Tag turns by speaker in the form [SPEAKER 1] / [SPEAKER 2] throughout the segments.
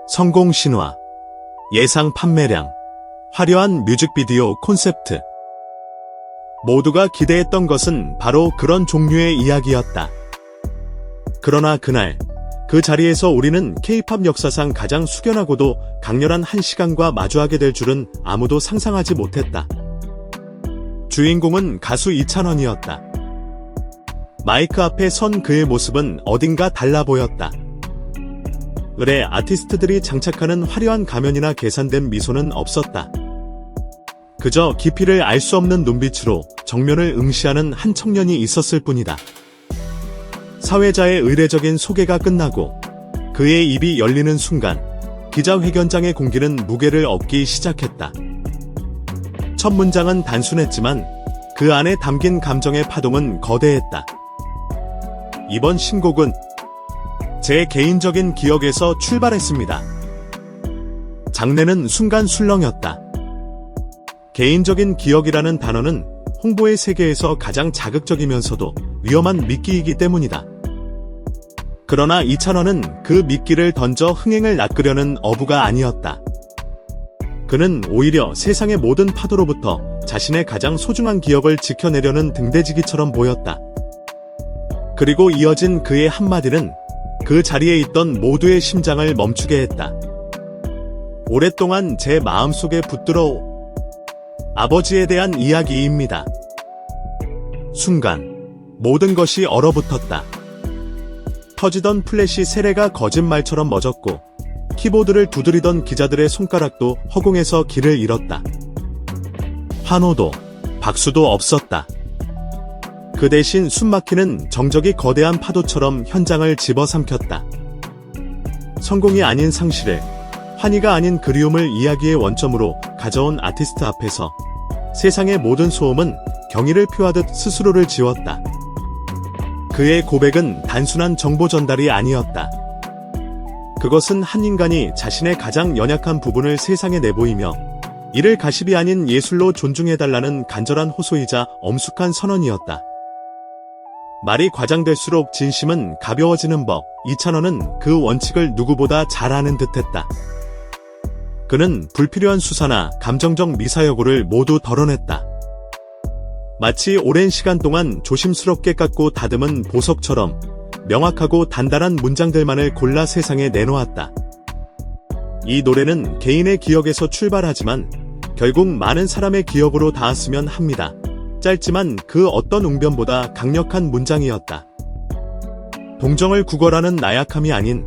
[SPEAKER 1] 성공 신화, 예상 판매량, 화려한 뮤직비디오 콘셉트. 모두가 기대했던 것은 바로 그런 종류의 이야기였다. 그러나 그날, 그 자리에서 우리는 K-팝 역사상 가장 숙연하고도 강렬한 한 시간과 마주하게 될 줄은 아무도 상상하지 못했다. 주인공은 가수 이찬원이었다. 마이크 앞에 선 그의 모습은 어딘가 달라 보였다. 을에 아티스트들이 장착하는 화려한 가면이나 계산된 미소는 없었다. 그저 깊이를 알 수 없는 눈빛으로 정면을 응시하는 한 청년이 있었을 뿐이다. 사회자의 의례적인 소개가 끝나고 그의 입이 열리는 순간 기자회견장의 공기는 무게를 얻기 시작했다. 첫 문장은 단순했지만 그 안에 담긴 감정의 파동은 거대했다. 이번 신곡은 제 개인적인 기억에서 출발했습니다. 장르는 순간 술렁였다. 개인적인 기억이라는 단어는 홍보의 세계에서 가장 자극적이면서도 위험한 미끼이기 때문이다. 그러나 이찬원은 그 미끼를 던져 흥행을 낚으려는 어부가 아니었다. 그는 오히려 세상의 모든 파도로부터 자신의 가장 소중한 기억을 지켜내려는 등대지기처럼 보였다. 그리고 이어진 그의 한마디는 그 자리에 있던 모두의 심장을 멈추게 했다. 오랫동안 제 마음속에 붙들어 아버지에 대한 이야기입니다. 순간 모든 것이 얼어붙었다. 터지던 플래시 세례가 거짓말처럼 멎었고 키보드를 두드리던 기자들의 손가락도 허공에서 길을 잃었다. 환호도 박수도 없었다. 그 대신 숨막히는 정적이 거대한 파도처럼 현장을 집어삼켰다. 성공이 아닌 상실을, 환희가 아닌 그리움을 이야기의 원점으로 가져온 아티스트 앞에서 세상의 모든 소음은 경의를 표하듯 스스로를 지웠다. 그의 고백은 단순한 정보 전달이 아니었다. 그것은 한 인간이 자신의 가장 연약한 부분을 세상에 내보이며 이를 가십이 아닌 예술로 존중해달라는 간절한 호소이자 엄숙한 선언이었다. 말이 과장될수록 진심은 가벼워지는 법, 이찬원은 그 원칙을 누구보다 잘 아는 듯했다. 그는 불필요한 수사나 감정적 미사여구를 모두 덜어냈다. 마치 오랜 시간 동안 조심스럽게 깎고 다듬은 보석처럼 명확하고 단단한 문장들만을 골라 세상에 내놓았다. 이 노래는 개인의 기억에서 출발하지만 결국 많은 사람의 기억으로 닿았으면 합니다. 짧지만 그 어떤 웅변보다 강력한 문장이었다. 동정을 구걸하는 나약함이 아닌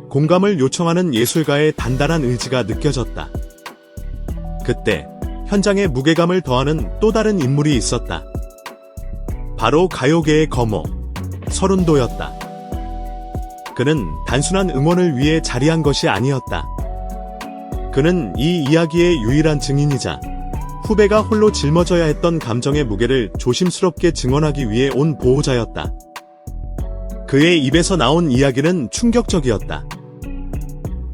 [SPEAKER 1] 공감을 요청하는 예술가의 단단한 의지가 느껴졌다. 그때 현장에 무게감을 더하는 또 다른 인물이 있었다. 바로 가요계의 거모, 서른도였다. 그는 단순한 응원을 위해 자리한 것이 아니었다. 그는 이 이야기의 유일한 증인이자 후배가 홀로 짊어져야 했던 감정의 무게를 조심스럽게 증언하기 위해 온 보호자였다. 그의 입에서 나온 이야기는 충격적이었다.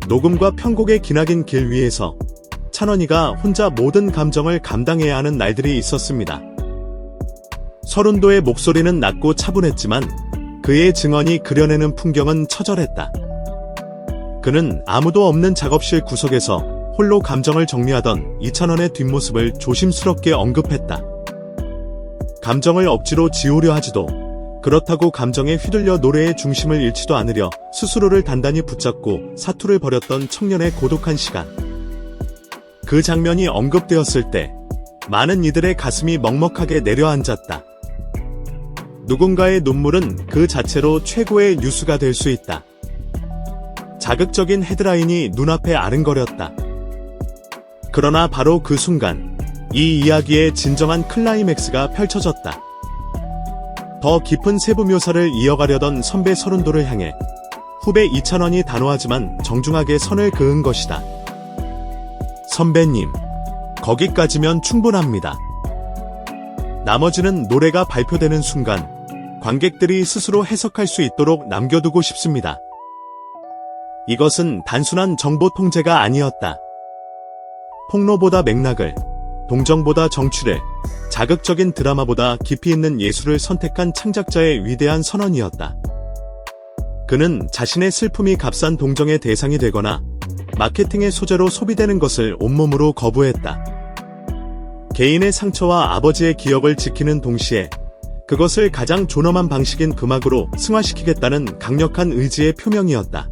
[SPEAKER 1] 녹음과 편곡의 기나긴 길 위에서 찬원이가 혼자 모든 감정을 감당해야 하는 날들이 있었습니다. 서른도의 목소리는 낮고 차분했지만 그의 증언이 그려내는 풍경은 처절했다. 그는 아무도 없는 작업실 구석에서 홀로 감정을 정리하던 이찬원의 뒷모습을 조심스럽게 언급했다. 감정을 억지로 지우려 하지도, 그렇다고 감정에 휘둘려 노래의 중심을 잃지도 않으려 스스로를 단단히 붙잡고 사투를 벌였던 청년의 고독한 시간. 그 장면이 언급되었을 때 많은 이들의 가슴이 먹먹하게 내려앉았다. 누군가의 눈물은 그 자체로 최고의 뉴스가 될 수 있다. 자극적인 헤드라인이 눈앞에 아른거렸다. 그러나 바로 그 순간 이 이야기의 진정한 클라이맥스가 펼쳐졌다. 더 깊은 세부 묘사를 이어가려던 선배 서른도를 향해 후배 이찬원이 단호하지만 정중하게 선을 그은 것이다. 선배님, 거기까지면 충분합니다. 나머지는 노래가 발표되는 순간 관객들이 스스로 해석할 수 있도록 남겨두고 싶습니다. 이것은 단순한 정보 통제가 아니었다. 폭로보다 맥락을, 동정보다 정취를, 자극적인 드라마보다 깊이 있는 예술을 선택한 창작자의 위대한 선언이었다. 그는 자신의 슬픔이 값싼 동정의 대상이 되거나 마케팅의 소재로 소비되는 것을 온몸으로 거부했다. 개인의 상처와 아버지의 기억을 지키는 동시에 그것을 가장 존엄한 방식인 음악으로 승화시키겠다는 강력한 의지의 표명이었다.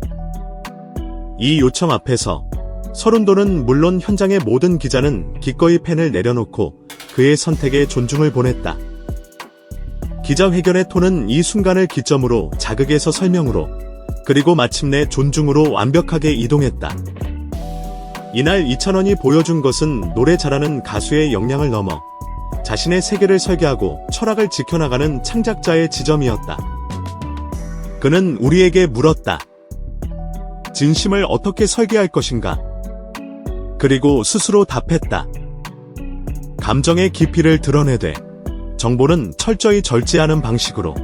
[SPEAKER 1] 이 요청 앞에서 서른도는 물론 현장의 모든 기자는 기꺼이 펜을 내려놓고 그의 선택에 존중을 보냈다. 기자회견의 톤은 이 순간을 기점으로 자극에서 설명으로 그리고 마침내 존중으로 완벽하게 이동했다. 이날 이찬원이 보여준 것은 노래 잘하는 가수의 역량을 넘어 자신의 세계를 설계하고 철학을 지켜나가는 창작자의 지점이었다. 그는 우리에게 물었다. 진심을 어떻게 설계할 것인가? 그리고 스스로 답했다. 감정의 깊이를 드러내되 정보는 철저히 절제하는 방식으로.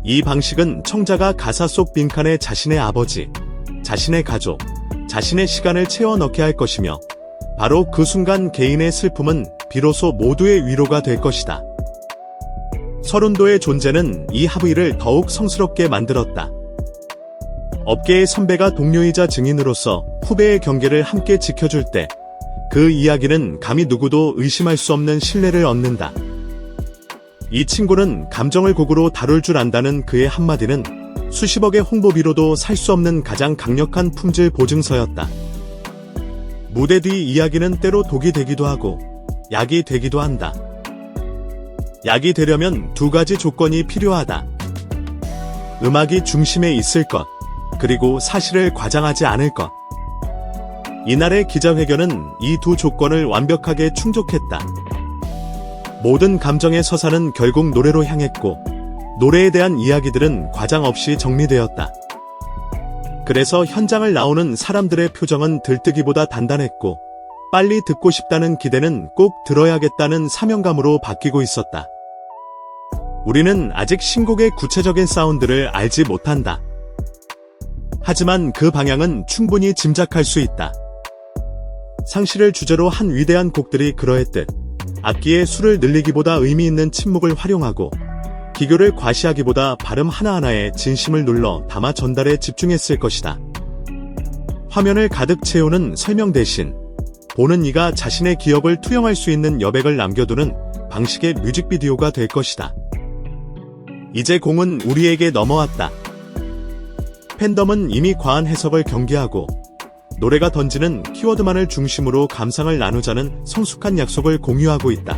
[SPEAKER 1] 이 방식은 청자가 가사 속 빈칸에 자신의 아버지, 자신의 가족, 자신의 시간을 채워 넣게 할 것이며 바로 그 순간 개인의 슬픔은 비로소 모두의 위로가 될 것이다. 서른도의 존재는 이 합의를 더욱 성스럽게 만들었다. 업계의 선배가 동료이자 증인으로서 후배의 경계를 함께 지켜줄 때 그 이야기는 감히 누구도 의심할 수 없는 신뢰를 얻는다. 이 친구는 감정을 곡으로 다룰 줄 안다는 그의 한마디는 수십억의 홍보비로도 살 수 없는 가장 강력한 품질 보증서였다. 무대 뒤 이야기는 때로 독이 되기도 하고 약이 되기도 한다. 약이 되려면 두 가지 조건이 필요하다. 음악이 중심에 있을 것, 그리고 사실을 과장하지 않을 것. 이날의 기자회견은 이 두 조건을 완벽하게 충족했다. 모든 감정의 서사는 결국 노래로 향했고 노래에 대한 이야기들은 과장 없이 정리되었다. 그래서 현장을 나오는 사람들의 표정은 들뜨기보다 단단했고 빨리 듣고 싶다는 기대는 꼭 들어야겠다는 사명감으로 바뀌고 있었다. 우리는 아직 신곡의 구체적인 사운드를 알지 못한다. 하지만 그 방향은 충분히 짐작할 수 있다. 상실을 주제로 한 위대한 곡들이 그러했듯 악기의 수를 늘리기보다 의미 있는 침묵을 활용하고 기교를 과시하기보다 발음 하나하나에 진심을 눌러 담아 전달에 집중했을 것이다. 화면을 가득 채우는 설명 대신 보는 이가 자신의 기억을 투영할 수 있는 여백을 남겨두는 방식의 뮤직비디오가 될 것이다. 이제 공은 우리에게 넘어왔다. 팬덤은 이미 과한 해석을 경계하고 노래가 던지는 키워드만을 중심으로 감상을 나누자는 성숙한 약속을 공유하고 있다.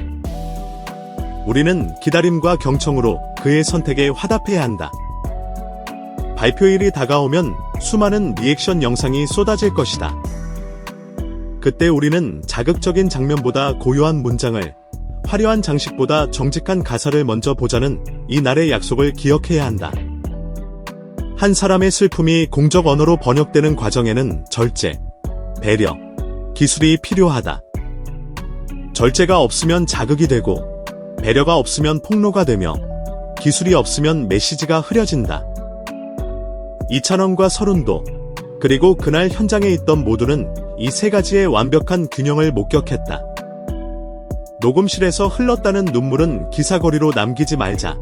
[SPEAKER 1] 우리는 기다림과 경청으로 그의 선택에 화답해야 한다. 발표일이 다가오면 수많은 리액션 영상이 쏟아질 것이다. 그때 우리는 자극적인 장면보다 고요한 문장을, 화려한 장식보다 정직한 가사를 먼저 보자는 이 날의 약속을 기억해야 한다. 한 사람의 슬픔이 공적 언어로 번역되는 과정에는 절제, 배려, 기술이 필요하다. 절제가 없으면 자극이 되고 배려가 없으면 폭로가 되며 기술이 없으면 메시지가 흐려진다. 이찬원과 서른도, 그리고 그날 현장에 있던 모두는 이 세 가지의 완벽한 균형을 목격했다. 녹음실에서 흘렀다는 눈물은 기사거리로 남기지 말자.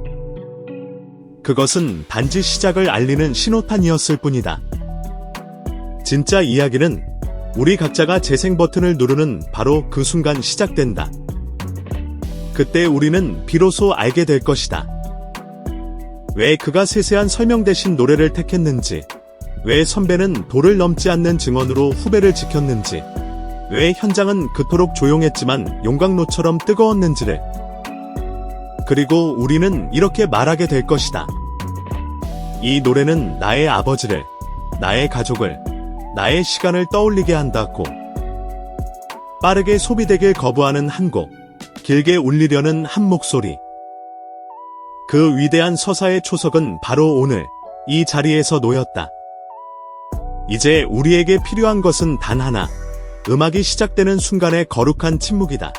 [SPEAKER 1] 그것은 단지 시작을 알리는 신호탄이었을 뿐이다. 진짜 이야기는 우리 각자가 재생 버튼을 누르는 바로 그 순간 시작된다. 그때 우리는 비로소 알게 될 것이다. 왜 그가 세세한 설명 대신 노래를 택했는지, 왜 선배는 도를 넘지 않는 증언으로 후배를 지켰는지, 왜 현장은 그토록 조용했지만 용광로처럼 뜨거웠는지를. 그리고 우리는 이렇게 말하게 될 것이다. 이 노래는 나의 아버지를, 나의 가족을, 나의 시간을 떠올리게 한다고. 빠르게 소비되길 거부하는 한 곡, 길게 울리려는 한 목소리. 그 위대한 서사의 초석은 바로 오늘 이 자리에서 놓였다. 이제 우리에게 필요한 것은 단 하나, 음악이 시작되는 순간의 거룩한 침묵이다.